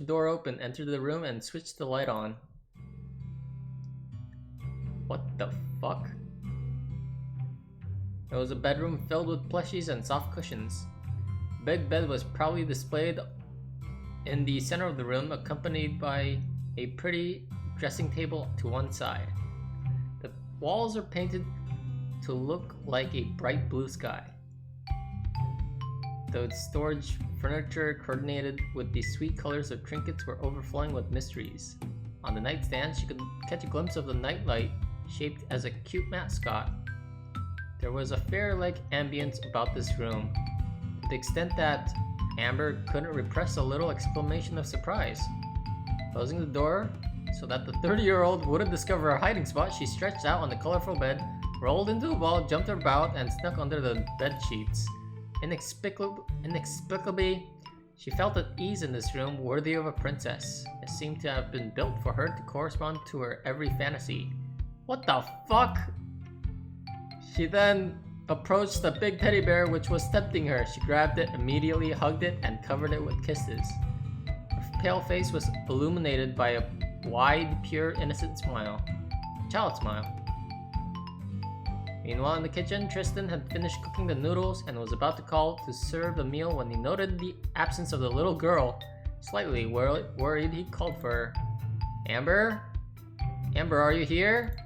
the door open, entered the room, and switched the light on. What the fuck? It was a bedroom filled with plushies and soft cushions. The big bed was proudly displayed in the center of the room, accompanied by a pretty dressing table to one side. The walls are painted to look like a bright blue sky. The storage furniture, coordinated with the sweet colors of trinkets, were overflowing with mysteries. On the nightstand, she could catch a glimpse of the nightlight, shaped as a cute mascot. There was a fair-like ambience about this room, to the extent that Amber couldn't repress a little exclamation of surprise. Closing the door so that the 30-year-old wouldn't discover her hiding spot, she stretched out on the colorful bed, rolled into a ball, jumped about, and snuck under the bed sheets. Inexplicably, she felt at ease in this room, worthy of a princess. It seemed to have been built for her to correspond to her every fantasy. What the fuck? She then approached the big teddy bear which was tempting her. She grabbed it, immediately hugged it, and covered it with kisses. Her pale face was illuminated by a wide, pure, innocent smile. A child smile. Meanwhile, in the kitchen, Tristan had finished cooking the noodles and was about to call to serve the meal when he noted the absence of the little girl. Slightly worried, he called for her. Amber? Amber, are you here?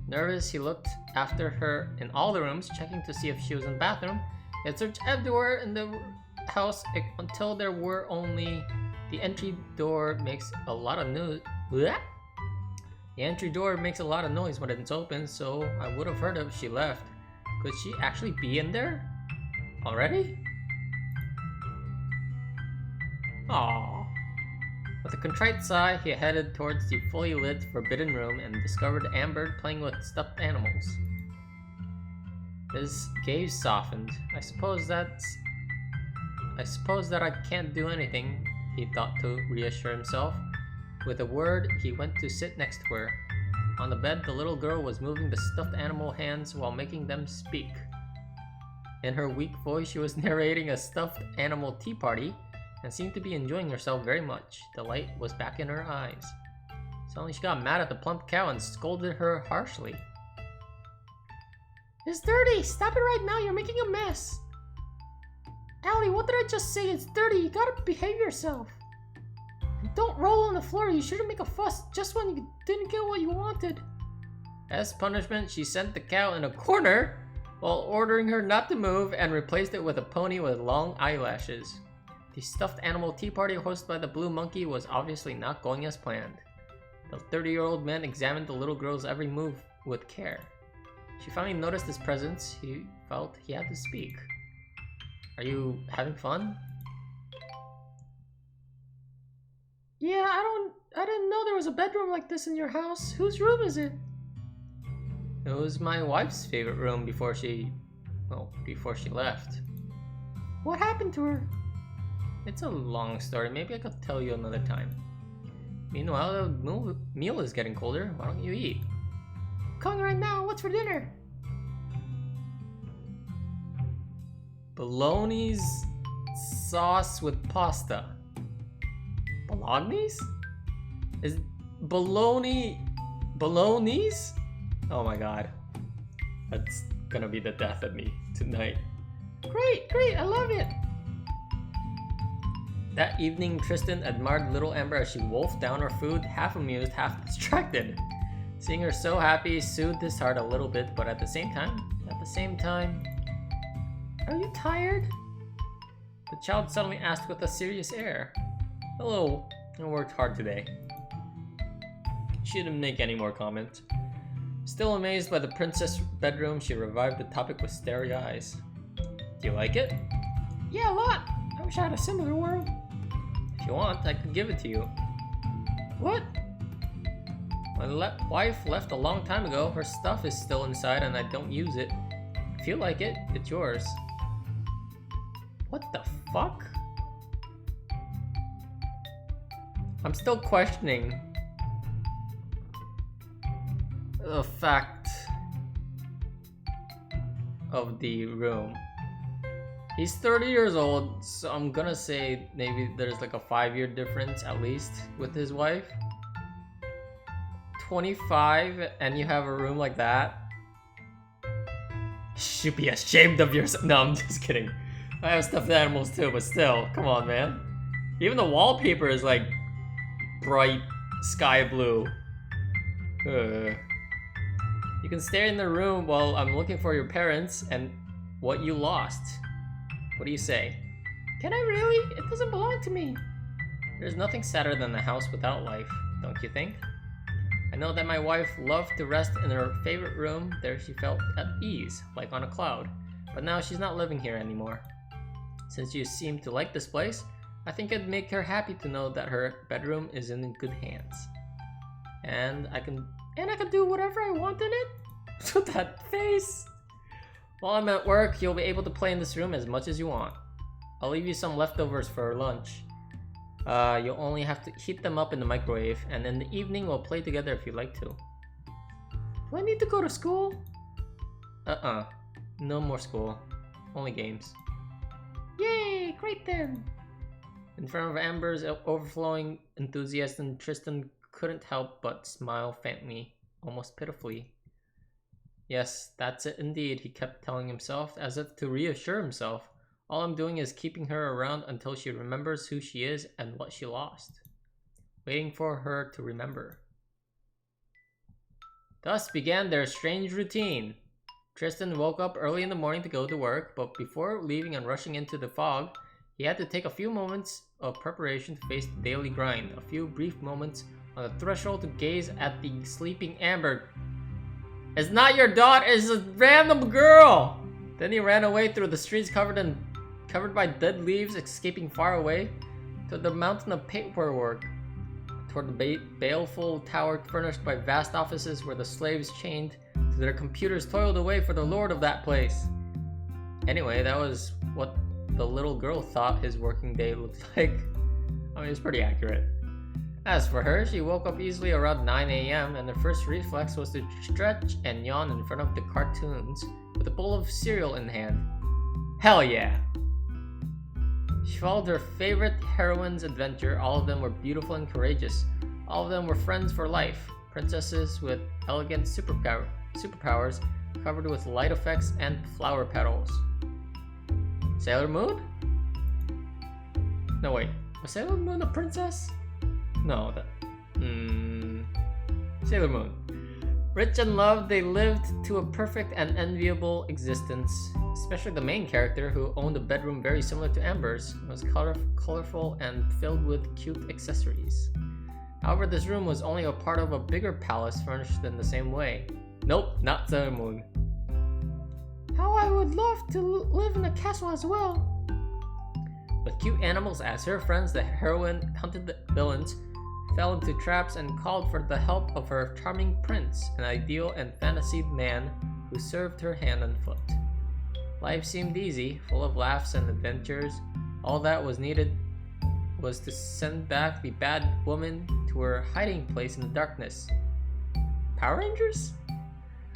Nervous, he looked after her in all the rooms, checking to see if she was in the bathroom. He had searched everywhere in the house until there were only the entry door makes a lot of noise. The entry door makes a lot of noise when it's open, so I would have heard if she left. Could she actually be in there? Already? Aww. With a contrite sigh, he headed towards the fully lit forbidden room and discovered Amber playing with stuffed animals. His gaze softened. I suppose that I can't do anything, he thought to reassure himself. With a word, he went to sit next to her. On the bed, the little girl was moving the stuffed animal hands while making them speak. In her weak voice, she was narrating a stuffed animal tea party and seemed to be enjoying herself very much. The light was back in her eyes. Suddenly, she got mad at the plump cow and scolded her harshly. It's dirty! Stop it right now! You're making a mess! Allie, what did I just say? It's dirty! You gotta behave yourself! Don't roll on the floor, you shouldn't make a fuss just when you didn't get what you wanted. As punishment, she sent the cow in a corner while ordering her not to move and replaced it with a pony with long eyelashes. The stuffed animal tea party hosted by the blue monkey was obviously not going as planned. The 30-year-old man examined the little girl's every move with care. She finally noticed his presence. He felt he had to speak. Are you having fun? Yeah, I didn't know there was a bedroom like this in your house. Whose room is it? It was my wife's favorite room before she left. What happened to her? It's a long story. Maybe I could tell you another time. Meanwhile, the meal is getting colder. Why don't you eat? Coming right now. What's for dinner? Bolognaise sauce with pasta. Bolognese? Is Bolognese? Oh my god. That's gonna be the death of me tonight. Great, I love it! That evening, Tristan admired little Amber as she wolfed down her food, half amused, half distracted. Seeing her so happy soothed his heart a little bit, but at the same time... Are you tired? The child suddenly asked with a serious air. Hello, I worked hard today. She didn't make any more comment. Still amazed by the princess bedroom, she revived the topic with starry eyes. Do you like it? Yeah, a lot. I wish I had a similar world. If you want, I could give it to you. What? My wife left a long time ago. Her stuff is still inside and I don't use it. If you like it, it's yours. What the fuck? I'm still questioning the fact of the room. He's 30 years old, so I'm gonna say maybe there's like a 5-year difference at least with his wife. 25 and you have a room like that? Should be ashamed of yourself. No, I'm just kidding. I have stuffed animals too, but still, come on, man. Even the wallpaper is like bright sky blue. You can stay in the room while I'm looking for your parents and what you lost. What do you say? Can I really? It doesn't belong to me. There's nothing sadder than a house without life, don't you think? I know that my wife loved to rest in her favorite room. There she felt at ease, like on a cloud. But now she's not living here anymore. Since you seem to like this place, I think it'd make her happy to know that her bedroom is in good hands. And I can do whatever I want in it? With that face! While I'm at work, you'll be able to play in this room as much as you want. I'll leave you some leftovers for lunch. You'll only have to heat them up in the microwave, and in the evening we'll play together if you'd like to. Do I need to go to school? No more school. Only games. Yay! Great then! In front of Amber's overflowing enthusiasm, Tristan couldn't help but smile faintly, almost pitifully. Yes, that's it indeed, he kept telling himself, as if to reassure himself. All I'm doing is keeping her around until she remembers who she is and what she lost. Waiting for her to remember. Thus began their strange routine. Tristan woke up early in the morning to go to work, but before leaving and rushing into the fog, he had to take a few moments of preparation to face the daily grind. A few brief moments on the threshold to gaze at the sleeping Amber. It's not your daughter, it's a random girl! Then he ran away through the streets covered by dead leaves, escaping far away to the mountain of paperwork, toward the baleful tower furnished by vast offices where the slaves chained to their computers toiled away for the lord of that place. Anyway, that was what the little girl thought his working day looked like. I mean, it's pretty accurate. As for her, she woke up easily around 9 a.m. and her first reflex was to stretch and yawn in front of the cartoons with a bowl of cereal in hand. Hell yeah! She followed her favorite heroine's adventure. All of them were beautiful and courageous. All of them were friends for life. Princesses with elegant superpowers covered with light effects and flower petals. Sailor Moon? No wait, was Sailor Moon a princess? No, Sailor Moon. Rich and loved, they lived to a perfect and enviable existence. Especially the main character, who owned a bedroom very similar to Amber's. It was colorful and filled with cute accessories. However, this room was only a part of a bigger palace furnished in the same way. Nope, not Sailor Moon. How I would love to live in a castle as well. With cute animals as her friends, the heroine hunted the villains, fell into traps, and called for the help of her charming prince, an ideal and fantasied man who served her hand and foot. Life seemed easy, full of laughs and adventures. All that was needed was to send back the bad woman to her hiding place in the darkness. Power Rangers?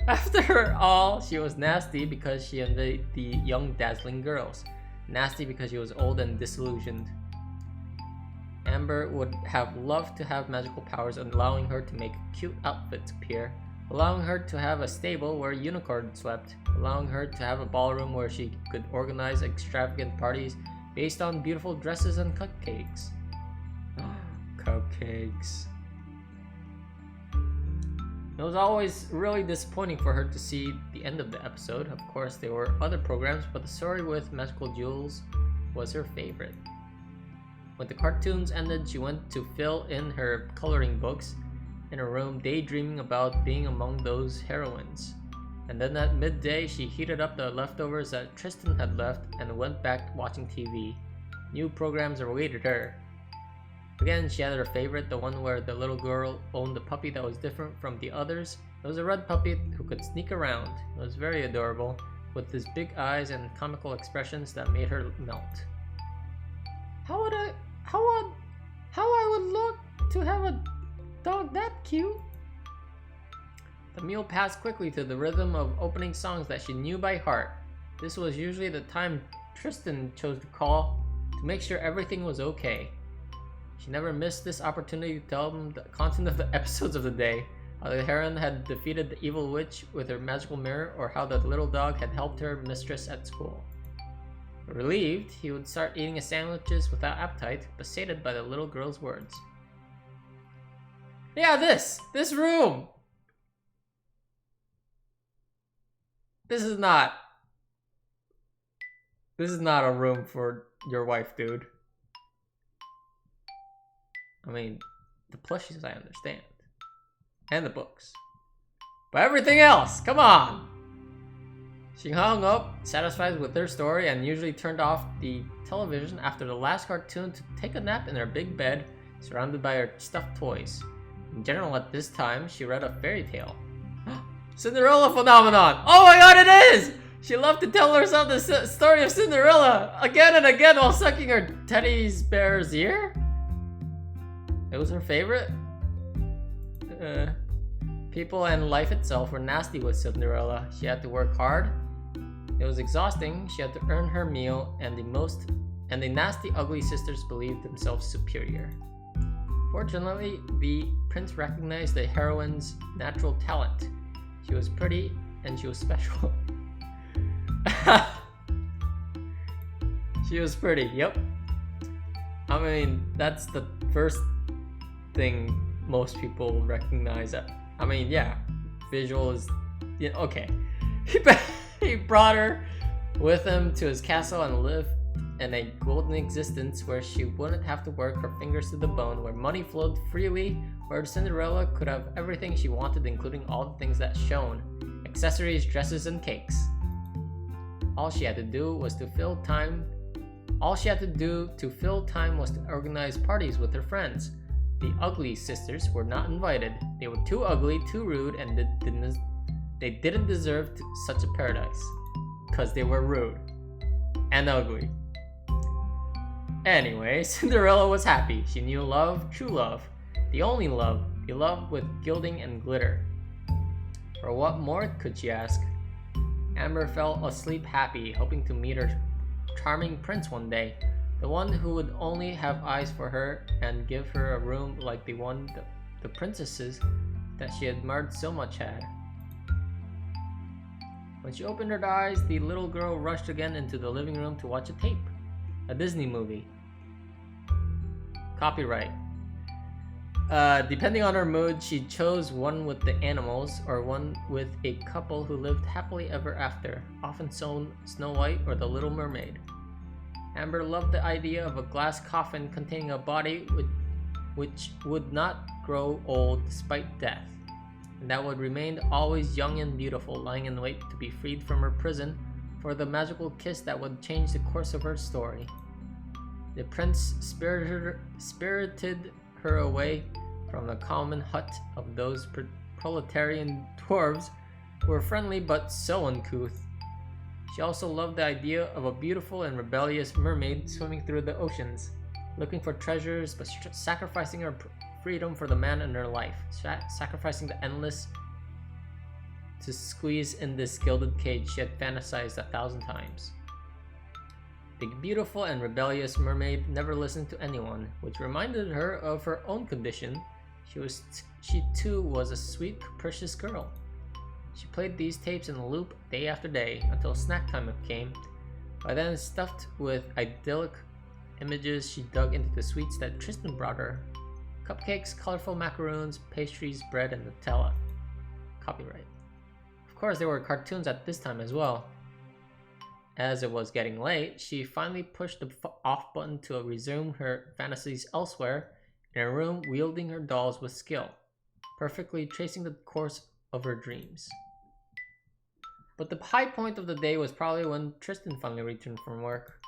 After all, she was nasty because she envied the young dazzling girls. Nasty because she was old and disillusioned. Amber would have loved to have magical powers, allowing her to make cute outfits appear, allowing her to have a stable where unicorns swept, allowing her to have a ballroom where she could organize extravagant parties based on beautiful dresses and cupcakes. Cupcakes. It was always really disappointing for her to see the end of the episode. Of course, there were other programs, but the story with magical jewels was her favorite. When the cartoons ended, she went to fill in her coloring books in her room, daydreaming about being among those heroines. And then at midday, she heated up the leftovers that Tristan had left and went back watching TV. New programs awaited her. Again, she had her favorite, the one where the little girl owned a puppy that was different from the others. It was a red puppy who could sneak around. It was very adorable, with his big eyes and comical expressions that made her melt. How I would look to have a dog that cute. The meal passed quickly to the rhythm of opening songs that she knew by heart. This was usually the time Tristan chose to call to make sure everything was okay. She never missed this opportunity to tell them the content of the episodes of the day, how the heron had defeated the evil witch with her magical mirror, or how the little dog had helped her mistress at school. Relieved, he would start eating his sandwiches without appetite, but sated by the little girl's words. Yeah, this room! This is not a room for your wife, dude. I mean, the plushies I understand. And the books. But everything else, come on! She hung up, satisfied with their story, and usually turned off the television after the last cartoon to take a nap in her big bed, surrounded by her stuffed toys. In general, at this time, she read a fairy tale. Cinderella phenomenon! Oh my god, it is! She loved to tell herself the story of Cinderella again and again while sucking her teddy bear's ear? It was her favorite? People and life itself were nasty with Cinderella. She had to work hard. It was exhausting. She had to earn her meal, and the nasty, ugly sisters believed themselves superior. Fortunately, the prince recognized the heroine's natural talent. She was pretty, and she was special. She was pretty, yep. I mean, that's the first thing most people recognize. I mean, yeah, visual is, yeah, okay. He brought her with him to his castle and lived in a golden existence where she wouldn't have to work her fingers to the bone, where money flowed freely, where Cinderella could have everything she wanted, including all the things that shone: accessories, dresses, and cakes. All she had to do to fill time was to organize parties with her friends. The ugly sisters were not invited. They were too ugly, too rude, and they didn't deserve such a paradise. Because they were rude. And ugly. Anyway, Cinderella was happy. She knew love, true love. The only love. The love with gilding and glitter. For what more could she ask? Amber fell asleep happy, hoping to meet her charming prince one day. The one who would only have eyes for her and give her a room like the one the princesses that she admired so much had. When she opened her eyes, the little girl rushed again into the living room to watch a tape. A Disney movie. Copyright. Depending on her mood, she chose one with the animals or one with a couple who lived happily ever after, often Snow White or the Little Mermaid. Amber loved the idea of a glass coffin containing a body which would not grow old despite death, and that would remain always young and beautiful, lying in wait to be freed from her prison for the magical kiss that would change the course of her story. The prince spirited her away from the common hut of those proletarian dwarves who were friendly but so uncouth. She also loved the idea of a beautiful and rebellious mermaid swimming through the oceans, looking for treasures but sacrificing her freedom for the man in her life, sacrificing the endless to squeeze in this gilded cage she had fantasized 1,000 times. The beautiful and rebellious mermaid never listened to anyone, which reminded her of her own condition. She too was a sweet, capricious girl. She played these tapes in a loop day after day until snack time came. By then, stuffed with idyllic images, she dug into the sweets that Tristan brought her. Cupcakes, colorful macaroons, pastries, bread, and Nutella. Copyright. Of course, there were cartoons at this time as well. As it was getting late, she finally pushed the off button to resume her fantasies elsewhere in a room, wielding her dolls with skill, perfectly tracing the course of her dreams. But the high point of the day was probably when Tristan finally returned from work.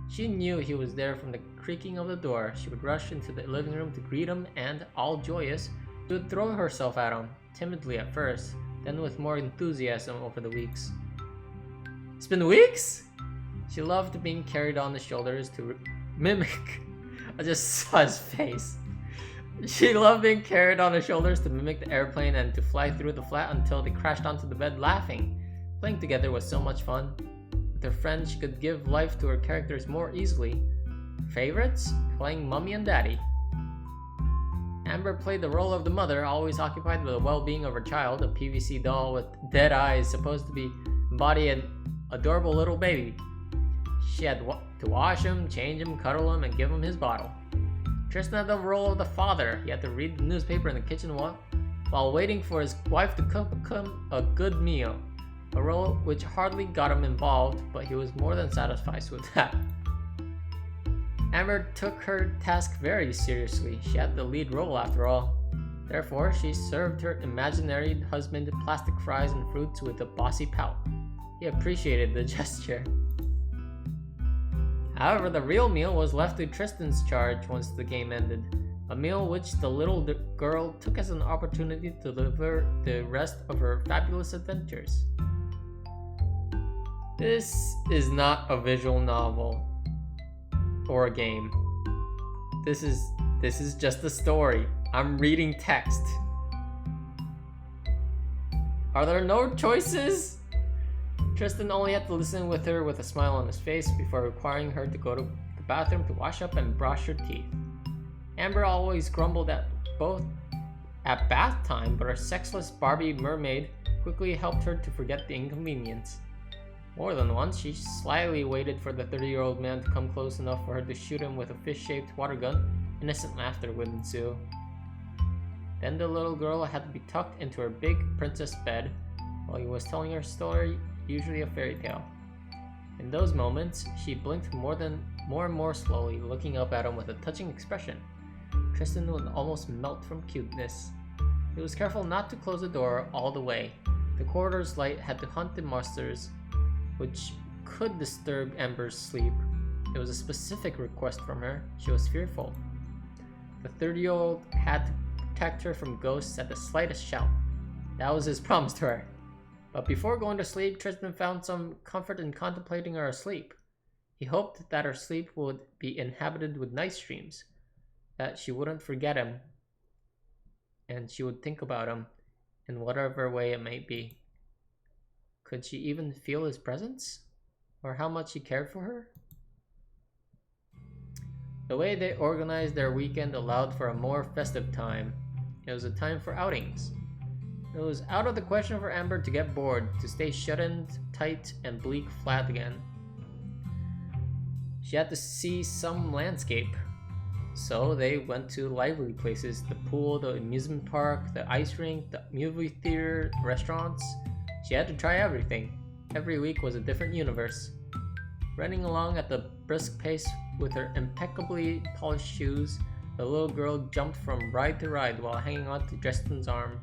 She knew he was there from the creaking of the door. She would rush into the living room to greet him, and, all joyous, she would throw herself at him, timidly at first, then with more enthusiasm over the weeks. It's been weeks? She loved being carried on the shoulders to mimic. I just saw his face. She loved being carried on the shoulders to mimic the airplane and to fly through the flat until they crashed onto the bed laughing. Playing together was so much fun. with her friends, she could give life to her characters more easily. Favorites? Playing Mummy and Daddy. Amber played the role of the mother, always occupied with the well-being of her child, a PVC doll with dead eyes supposed to be embody an adorable little baby. She had to wash him, change him, cuddle him, and give him his bottle. Tristan had the role of the father. He had to read the newspaper in the kitchen while waiting for his wife to cook him a good meal. A role which hardly got him involved, but he was more than satisfied with that. Amber took her task very seriously. She had the lead role after all. Therefore, she served her imaginary husband plastic fries and fruits with a bossy pout. He appreciated the gesture. However, the real meal was left to Tristan's charge once the game ended. A meal which the little girl took as an opportunity to deliver the rest of her fabulous adventures. This is not a visual novel or a game. This is just a story. I'm reading text. Are there no choices? Tristan only had to listen with her with a smile on his face before requiring her to go to the bathroom to wash up and brush her teeth. Amber always grumbled at bath time, but her sexless Barbie mermaid quickly helped her to forget the inconvenience. More than once, she slyly waited for the 30-year-old man to come close enough for her to shoot him with a fish-shaped water gun. Innocent laughter would ensue. Then the little girl had to be tucked into her big princess bed while he was telling her story, usually a fairy tale. In those moments, she blinked more and more slowly, looking up at him with a touching expression. Tristan would almost melt from cuteness. He was careful not to close the door all the way. The corridor's light had to hunt the monsters, which could disturb Amber's sleep. It was a specific request from her. She was fearful. The 30-year-old had to protect her from ghosts at the slightest shout. That was his promise to her. But before going to sleep, Tristan found some comfort in contemplating her asleep. He hoped that her sleep would be inhabited with nice dreams, that she wouldn't forget him, and she would think about him in whatever way it may be. Could she even feel his presence? Or how much he cared for her? The way they organized their weekend allowed for a more festive time. It was a time for outings. It was out of the question for Amber to get bored, to stay shut-in, tight, and bleak flat again. She had to see some landscape. So they went to lively places, the pool, the amusement park, the ice rink, the movie theater, restaurants. She had to try everything. Every week was a different universe. Running along at the brisk pace with her impeccably polished shoes, the little girl jumped from ride to ride while hanging on to Tristan's arm.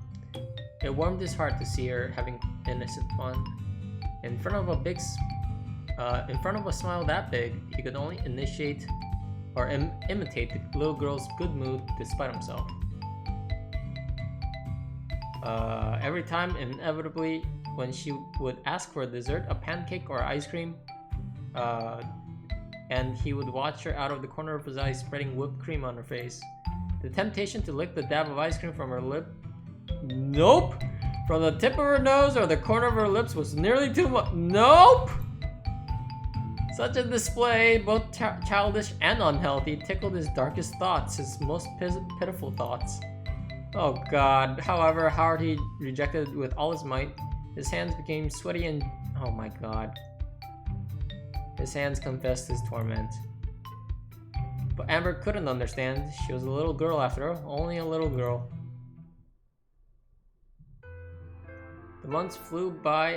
It warmed his heart to see her having innocent fun. In front of a smile that big, he could only imitate the little girl's good mood despite himself. Every time, inevitably, when she would ask for a dessert, a pancake or ice cream, and he would watch her out of the corner of his eye, spreading whipped cream on her face. The temptation to lick the dab of ice cream from her lip, nope, from the tip of her nose or the corner of her lips was nearly too much. Nope! Such a display, both childish and unhealthy, tickled his darkest thoughts, his most pitiful thoughts. Oh God. However hard he rejected it with all his might, his hands became sweaty and... oh my God. His hands confessed his torment. But Amber couldn't understand. She was a little girl after all, only a little girl. The months flew by